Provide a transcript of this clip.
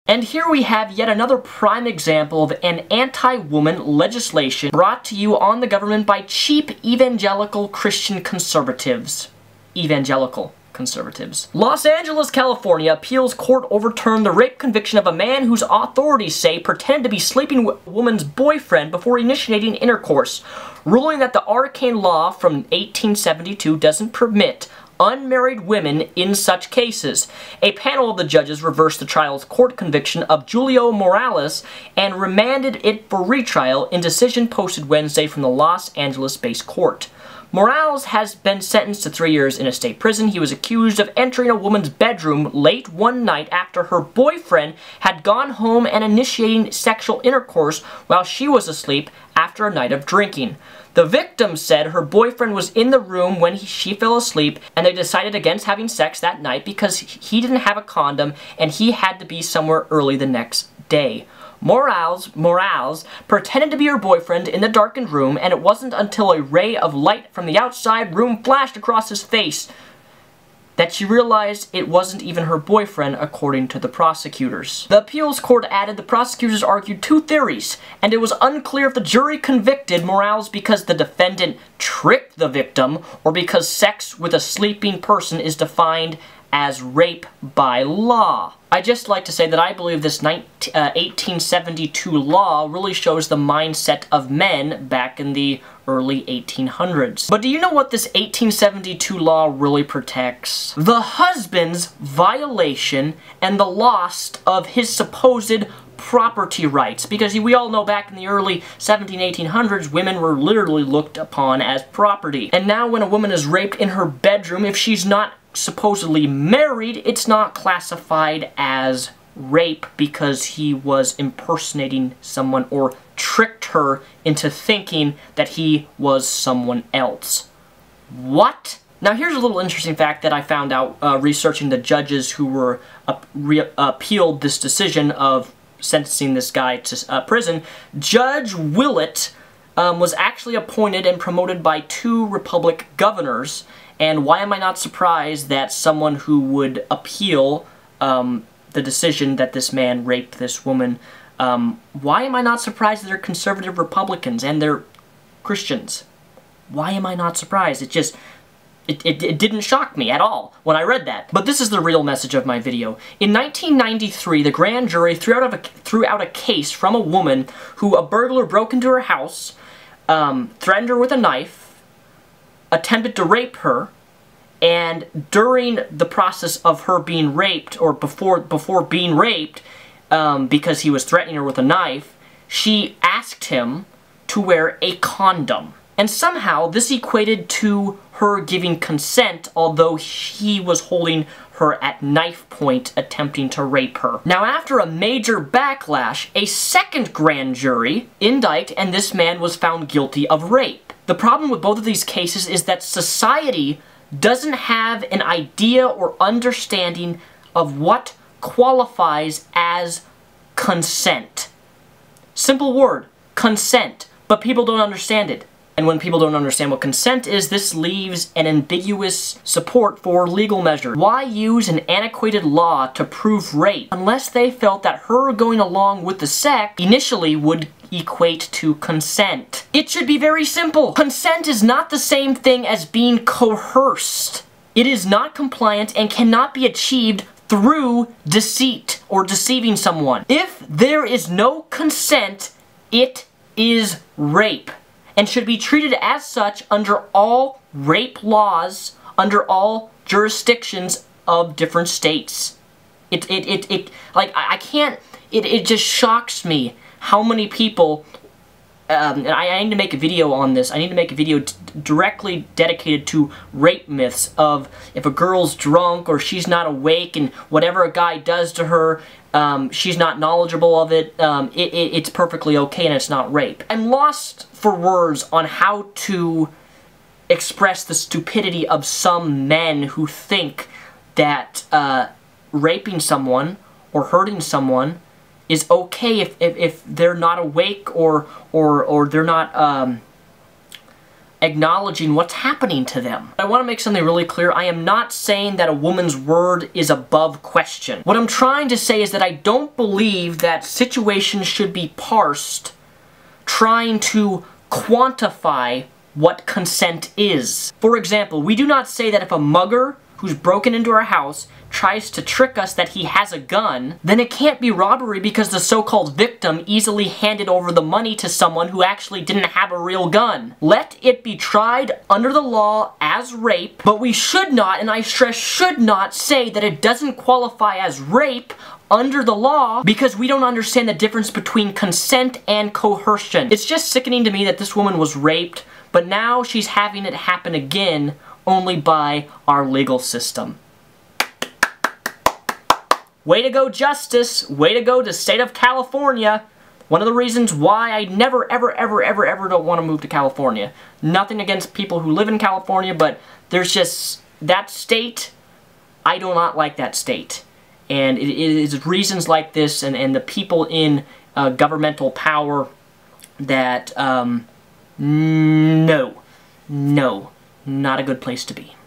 And here we have yet another prime example of an anti-woman legislation brought to you on the government by cheap evangelical Christian conservatives. Evangelical conservatives. Los Angeles, California, appeals court overturned the rape conviction of a man whose authorities say pretended to be sleeping with a woman's boyfriend before initiating intercourse, ruling that the arcane law from 1872 doesn't permit unmarried women in such cases. A panel of the judges reversed the trial's court conviction of Julio Morales and remanded it for retrial in decision posted Wednesday from the Los Angeles-based court. Morales has been sentenced to 3 years in a state prison. He was accused of entering a woman's bedroom late one night after her boyfriend had gone home and initiating sexual intercourse while she was asleep after a night of drinking. The victim said her boyfriend was in the room when she fell asleep, and they decided against having sex that night because he didn't have a condom and he had to be somewhere early the next day. Morales pretended to be her boyfriend in the darkened room, and it wasn't until a ray of light from the outside room flashed across his face that she realized it wasn't even her boyfriend, according to the prosecutors. The appeals court added the prosecutors argued two theories, and it was unclear if the jury convicted Morales because the defendant tricked the victim or because sex with a sleeping person is defined as rape by law. I'd just like to say that I believe this 1872 law really shows the mindset of men back in the early 1800s. But do you know what this 1872 law really protects? The husband's violation and the loss of his supposed property rights, because we all know back in the early 1800s, women were literally looked upon as property. And now when a woman is raped in her bedroom, if she's not supposedly married, it's not classified as rape because he was impersonating someone or tricked her into thinking that he was someone else. What? Now here's a little interesting fact that I found out researching the judges who were appealed this decision of sentencing this guy to prison. Judge Willett was actually appointed and promoted by 2 Republican governors. And why am I not surprised that someone who would appeal the decision that this man raped this woman, why am I not surprised that they're conservative Republicans and they're Christians? Why am I not surprised? It didn't shock me at all when I read that. But this is the real message of my video. In 1993, the grand jury threw out a case from a woman who a burglar broke into her house, threatened her with a knife, attempted to rape her, and during the process of her being raped, or before being raped, because he was threatening her with a knife, she asked him to wear a condom. And somehow this equated to her giving consent, although he was holding her at knife point attempting to rape her. Now after a major backlash, a second grand jury indicted, and this man was found guilty of rape. The problem with both of these cases is that society doesn't have an idea or understanding of what qualifies as consent. Simple word, consent, but people don't understand it. And when people don't understand what consent is, this leaves an ambiguous support for legal measures. Why use an antiquated law to prove rape unless they felt that her going along with the sex initially would equate to consent? It should be very simple. Consent is not the same thing as being coerced. It is not compliant and cannot be achieved through deceit or deceiving someone. If there is no consent, it is rape, and should be treated as such under all rape laws, under all jurisdictions of different states. It just shocks me how many people, and I need to make a video on this. I need to make a video directly dedicated to rape myths of if a girl's drunk or she's not awake and whatever a guy does to her, she's not knowledgeable of it, it's perfectly okay and it's not rape. I'm lost for words on how to express the stupidity of some men who think that raping someone or hurting someone is okay if they're not awake or they're not acknowledging what's happening to them. I want to make something really clear. I am not saying that a woman's word is above question. What I'm trying to say is that I don't believe that situations should be parsed trying to quantify what consent is. For example, we do not say that if a mugger who's broken into our house tries to trick us that he has a gun, then it can't be robbery because the so-called victim easily handed over the money to someone who actually didn't have a real gun. Let it be tried under the law as rape, but we should not, and I stress should not, say that it doesn't qualify as rape under the law because we don't understand the difference between consent and coercion. It's just sickening to me that this woman was raped, but now she's having it happen again only by our legal system. Way to go, Justice. Way to go to state of California. One of the reasons why I never, ever, ever, ever, ever don't want to move to California. Nothing against people who live in California, but there's just that state. I do not like that state. And it is reasons like this and the people in governmental power that, no, not a good place to be.